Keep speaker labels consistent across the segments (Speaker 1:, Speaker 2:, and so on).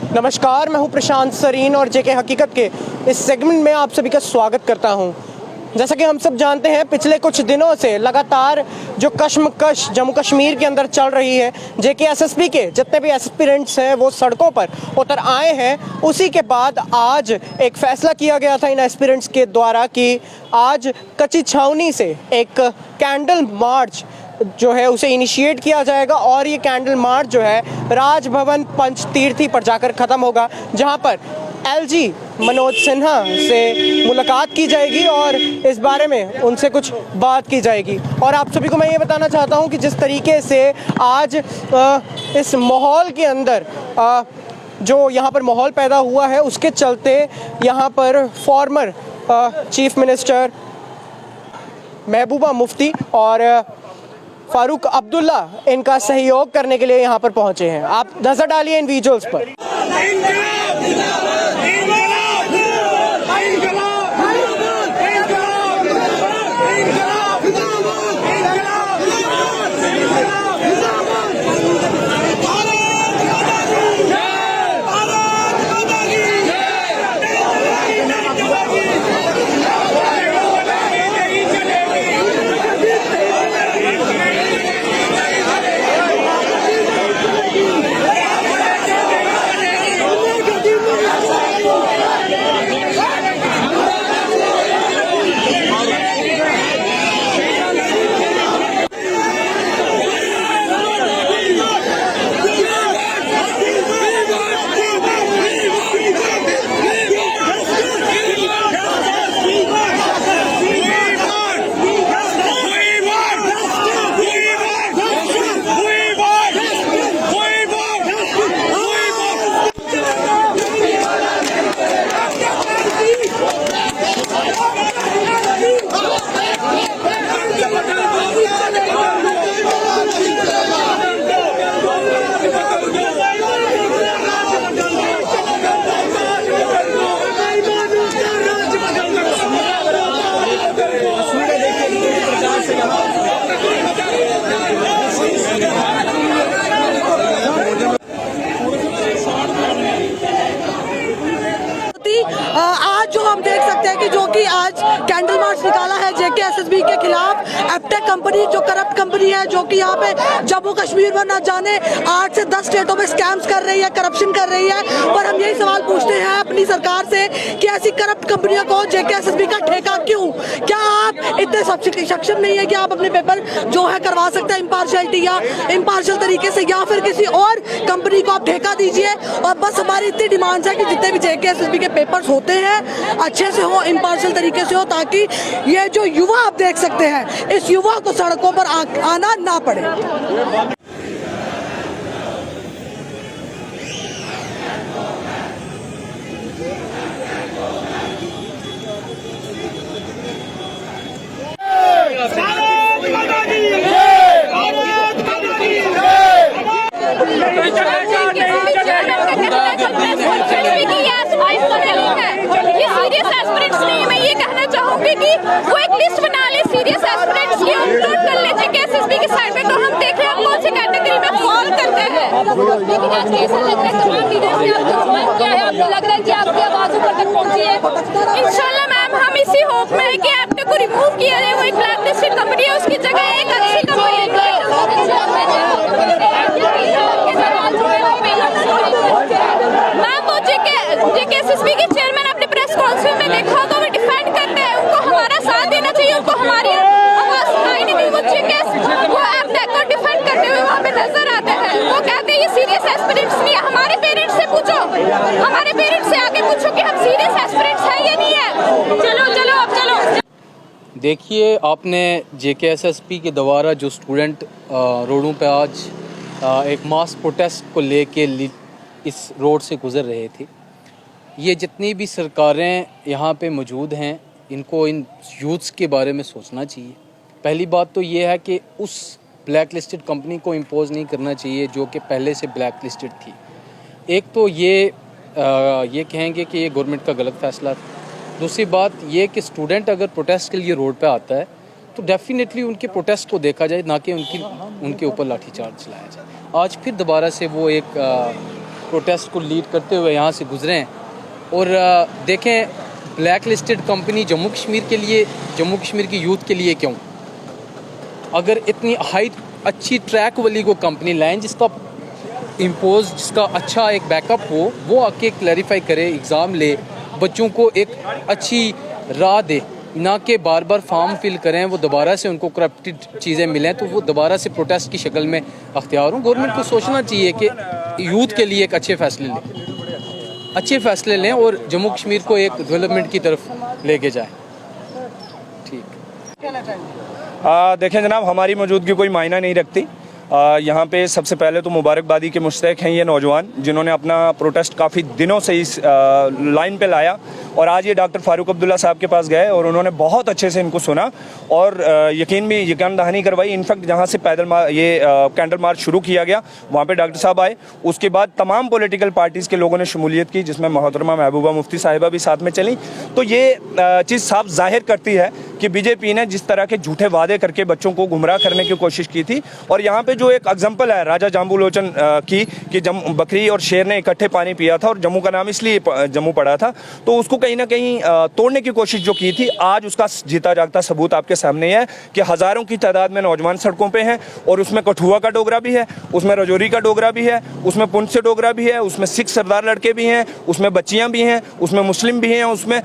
Speaker 1: नमस्कार, मैं हूं प्रशांत सरीन और जेके हकीकत के इस सेगमेंट में आप सभी का स्वागत करता हूं। जैसा कि हम सब जानते हैं, पिछले कुछ दिनों से लगातार जो कश्मकश जम्मू कश्मीर के अंदर चल रही है, जेके एसएसपी के जितने भी एस्पिरेंट्स हैं वो सड़कों पर उतर आए हैं। उसी के बाद आज एक फैसला किया गया था इन एस्पिरेंट्स के द्वारा कि आज कच्ची छावनी से एक कैंडल मार्च जो है उसे इनिशिएट किया जाएगा और ये कैंडल मार्च जो है राजभवन पंचतीर्थी पर जाकर ख़त्म होगा, जहां पर एलजी मनोज सिन्हा से मुलाकात की जाएगी और इस बारे में उनसे कुछ बात की जाएगी। और आप सभी को मैं ये बताना चाहता हूं कि जिस तरीके से आज इस माहौल के अंदर जो यहाँ पर माहौल पैदा हुआ है, उसके चलते यहाँ पर former chief minister Mehbooba Mufti और फारूक अब्दुल्ला इनका सहयोग करने के लिए यहाँ पर पहुँचे हैं। आप नजर डालिए इन विजुअल्स पर।
Speaker 2: आज जो हम देख सकते हैं कि जो कि आज कैंडल मार्च निकाला है जेके एसएसबी के खिलाफ। एफटेक कंपनी जो करप्ट कंपनी है, जो कि यहाँ पे जम्मू कश्मीर में न जाने 8 से 10 स्टेटों में स्कैम्स कर रही है, करप्शन कर रही है। पर हम यही सवाल पूछते हैं अपनी सरकार से कि ऐसी करप्ट कंपनियों को जेके एसएसबी का ठेका क्यों? क्या आप इतने सक्षम नहीं है कि आप अपने पेपर जो है करवा सकते हैं इम्पार्शियल तरीके से, या फिर किसी और कंपनी को आप ठेका दीजिए। और बस हमारी इतनी डिमांड्स है कि जितने भी जेके एसएसबी के पेपर्स होते हैं अच्छे से हो, इम्पार्शियल तरीके से हो, ताकि ये जो युवा आप देख सकते हैं, इस युवा को सड़कों पर आना ना पड़े।
Speaker 3: मैं ये कहना चाहूंगी कि वो एक लिस्ट बना ले सीरियस एस्पिरेंट्स की, अपलोड कर ले जेके एसएसबी की साइट पे, तो हम देख रहे हैं कौन सी कैटेगरी में फॉल करते हैं। लेकिन आज ऐसा लग रहा है तमाम लीडर्स ने आपको ज्वाइन किया है, आपको लग रहा है कि आपकी आवाज ऊपर तक पहुंची है। इंशाल्लाह मैम, हम इसी होप में है कि ऐप को रिमूव किया जाए। वो एक ब्लैक लिस्टेड कंपनी है, उसकी जगह एक अच्छी कंपनी मैम। वो जेके एसएसबी के चेयरमैन अपने प्रेस कॉन्फ्रेंस में देखा होगा, वो डिफेंड करते हैं, उनको हमारा साथ देना चाहिए, उनको हमारी आवाज सुनाई नहीं दी। वो एफटेक को डिफेंड करते हुए वहाँ पे नजर आते हैं। वो कहते हैं ये सीरियस एस्पिरेंट्स नहीं है। हमारे पेरेंट्स से पूछो, हमारे पेरेंट्स से आके पूछो कि हम सीरियस एस्पिरेंट्स है या नहीं है। चलो अब चलो।
Speaker 4: देखिए, आपने जेके एसएसपी के द्वारा जो स्टूडेंट रोडों पे आज एक मास प्रोटेस्ट को लेके इस रोड से गुजर रहे थे, ये जितनी भी सरकारें यहाँ पे मौजूद हैं, इनको इन यूथ्स के बारे में सोचना चाहिए। पहली बात तो ये है कि उस ब्लैक लिस्टेड कंपनी को इम्पोज नहीं करना चाहिए जो कि पहले से ब्लैक लिस्टेड थी। एक तो ये कहेंगे कि ये गवर्नमेंट का गलत फैसला था। दूसरी बात ये कि स्टूडेंट अगर प्रोटेस्ट के लिए रोड पे आता है तो डेफिनेटली उनके प्रोटेस्ट को देखा जाए, ना कि उनके ऊपर लाठीचार्ज चलाया जाए। आज फिर दोबारा से वो एक प्रोटेस्ट को लीड करते हुए यहाँ से गुजरे हैं और देखें black listed company Jammu Kashmir के लिए, जम्मू कश्मीर की यूथ के लिए क्यों? अगर इतनी हाई अच्छी ट्रैक वाली को कंपनी लाएं जिसका इम्पोज, जिसका अच्छा एक बैकअप हो, वो आके क्लैरिफाई करे, एग्ज़ाम ले, बच्चों को एक अच्छी राह दे, ना कि बार बार फॉर्म फिल करें, वो दोबारा से उनको करप्टेड चीज़ें मिलें तो वो दोबारा से प्रोटेस्ट की शक्ल में अख्तियार हों। गवर्नमेंट को सोचना चाहिए कि यूथ के लिए एक अच्छे फ़ैसले लें, अच्छे फ़ैसले लें और जम्मू कश्मीर को एक डेवलपमेंट की तरफ लेके जाएं। ठीक।
Speaker 5: देखें जनाब, हमारी मौजूदगी कोई मायना नहीं रखती। यहाँ पे सबसे पहले तो मुबारकबादी के मुस्तहिक हैं ये नौजवान जिन्होंने अपना प्रोटेस्ट काफ़ी दिनों से इस लाइन पे लाया और आज ये डॉक्टर फारूक अब्दुल्ला साहब के पास गए और उन्होंने बहुत अच्छे से इनको सुना और यकीन दहानी करवाई। इनफैक्ट जहाँ से कैंडल मार्च शुरू किया गया वहाँ पे डॉक्टर साहब आए, उसके बाद तमाम पॉलिटिकल पार्टीज़ के लोगों ने शमूलियत की, जिसमें मोहतरमा महबूबा मुफ्ती साहिबा भी साथ में चली। तो ये चीज़ साफ जाहिर करती है कि बीजेपी ने जिस तरह के झूठे वादे करके बच्चों को गुमराह करने की कोशिश की थी। और यहाँ पे जो एक एग्जाम्पल है राजा जाम्बू लोचन की कि बकरी और शेर ने इकट्ठे पानी पिया था और जम्मू का नाम इसलिए जम्मू पड़ा था, तो उसको कहीं ना कहीं तोड़ने की कोशिश जो की थी, आज उसका जीता जागता सबूत आपके सामने है कि हज़ारों की तादाद में नौजवान सड़कों पे हैं और उसमें कठुआ का डोगरा भी है, उसमें रजौरी का डोगरा भी है, उसमें पुंछ से डोगरा भी है, उसमें सिख सरदार लड़के भी हैं, उसमें बच्चियाँ भी हैं, उसमें मुस्लिम भी हैं, उसमें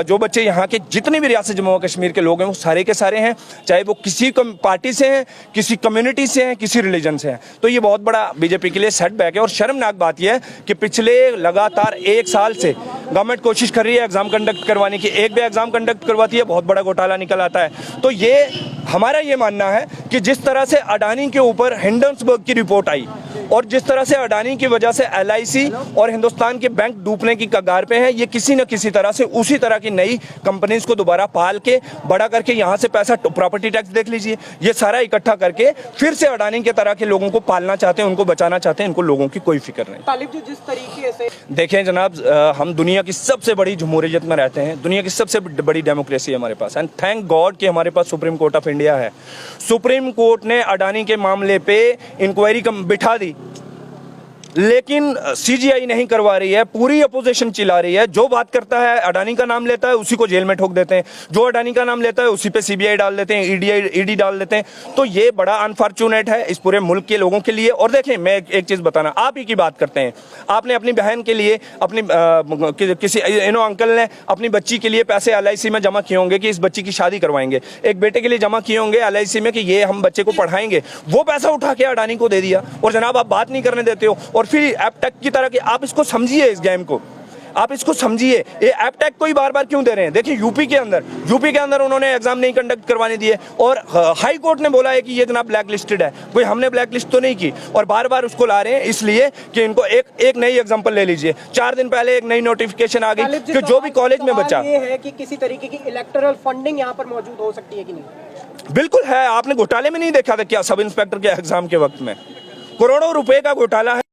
Speaker 5: जो बच्चे यहाँ के जितने भी रियासत जम्मू कश्मीर के लोग हैं वो सारे के सारे हैं, चाहे वो किसी पार्टी से हैं, किसी कम्युनिटी से हैं, किसी रिलीजन से हैं। तो ये बहुत बड़ा बीजेपी के लिए सेटबैक है और शर्मनाक बात यह है कि पिछले लगातार 1 साल से गवर्नमेंट कोशिश कर रही है एग्जाम कंडक्ट करवाने की, एक भी एग्जाम कंडक्ट करवाती है बहुत बड़ा घोटाला निकल आता है। तो ये हमारा ये मानना है कि जिस तरह से अडानी के ऊपर हिंडनबर्ग की रिपोर्ट आई और जिस तरह से अडानी की वजह से LIC और हिंदुस्तान के बैंक डूबने की कगार पे है, ये किसी न किसी तरह से उसी तरह की नई कंपनीज को दोबारा पाल के बड़ा करके यहाँ से पैसा, प्रॉपर्टी टैक्स देख लीजिए, ये सारा इकट्ठा करके फिर से अडानी के तरह के लोगों को पालना चाहते हैं, उनको बचाना चाहते हैं। इनको लोगों की कोई फिक्र नहीं।
Speaker 1: तालिब जी, जिस तरीके से
Speaker 5: देखें जनाब, हम दुनिया की सबसे बड़ी जमहूरियत में रहते हैं, दुनिया की सबसे बड़ी डेमोक्रेसी है हमारे पास, एंड थैंक गॉड कि हमारे पास सुप्रीम कोर्ट ऑफ इंडिया है। सुप्रीम कोर्ट ने अडानी के मामले पे इंक्वायरी बिठा दी, लेकिन CGI नहीं करवा रही है, पूरी अपोजिशन चिल्ला रही है। जो बात करता है अडानी का नाम लेता है उसी को जेल में ठोक देते हैं, जो अडानी का नाम लेता है उसी पे CBI डाल देते हैं, ED डाल देते हैं। तो ये बड़ा अनफॉर्चुनेट है इस पूरे मुल्क के लोगों के लिए। और देखें, मैं एक चीज़ बताना, आप ही की बात करते हैं, आपने अपनी बहन के लिए, अपनी किसी अंकल ने अपनी बच्ची के लिए पैसे LIC में जमा किए होंगे कि इस बच्ची की शादी करवाएंगे, एक बेटे के लिए जमा किए होंगे LIC में कि ये हम बच्चे को पढ़ाएंगे, वो पैसा उठा के अडानी को दे दिया और जनाब आप बात नहीं करने देते हो। और फिर एपटेक की तरह की आप इसको समझिए, इस गेम को आप इसको समझिए, ये एपटेक को ही बार बार क्यों दे रहे हैं? देखिए यूपी के अंदर उन्होंने एग्जाम नहीं कंडक्ट करवाने दिए और हाई कोर्ट ने बोला है कि ये जनाब ब्लैक लिस्टेड है, कोई हमने ब्लैक लिस्ट तो नहीं की, और बार बार उसको ला रहे हैं इसलिए कि इनको एक नई एग्जांपल ले लीजिए। 4 दिन पहले एक नई नोटिफिकेशन आ गई कि जो भी कॉलेज में बच्चा,
Speaker 1: ये है कि किसी तरीके की इलेक्टोरल फंडिंग यहाँ पर मौजूद हो सकती है कि नहीं?
Speaker 5: बिल्कुल है। आपने घोटाले में नहीं देखा था क्या? सब इंस्पेक्टर के एग्जाम के वक्त में करोड़ों रुपए का घोटाला है।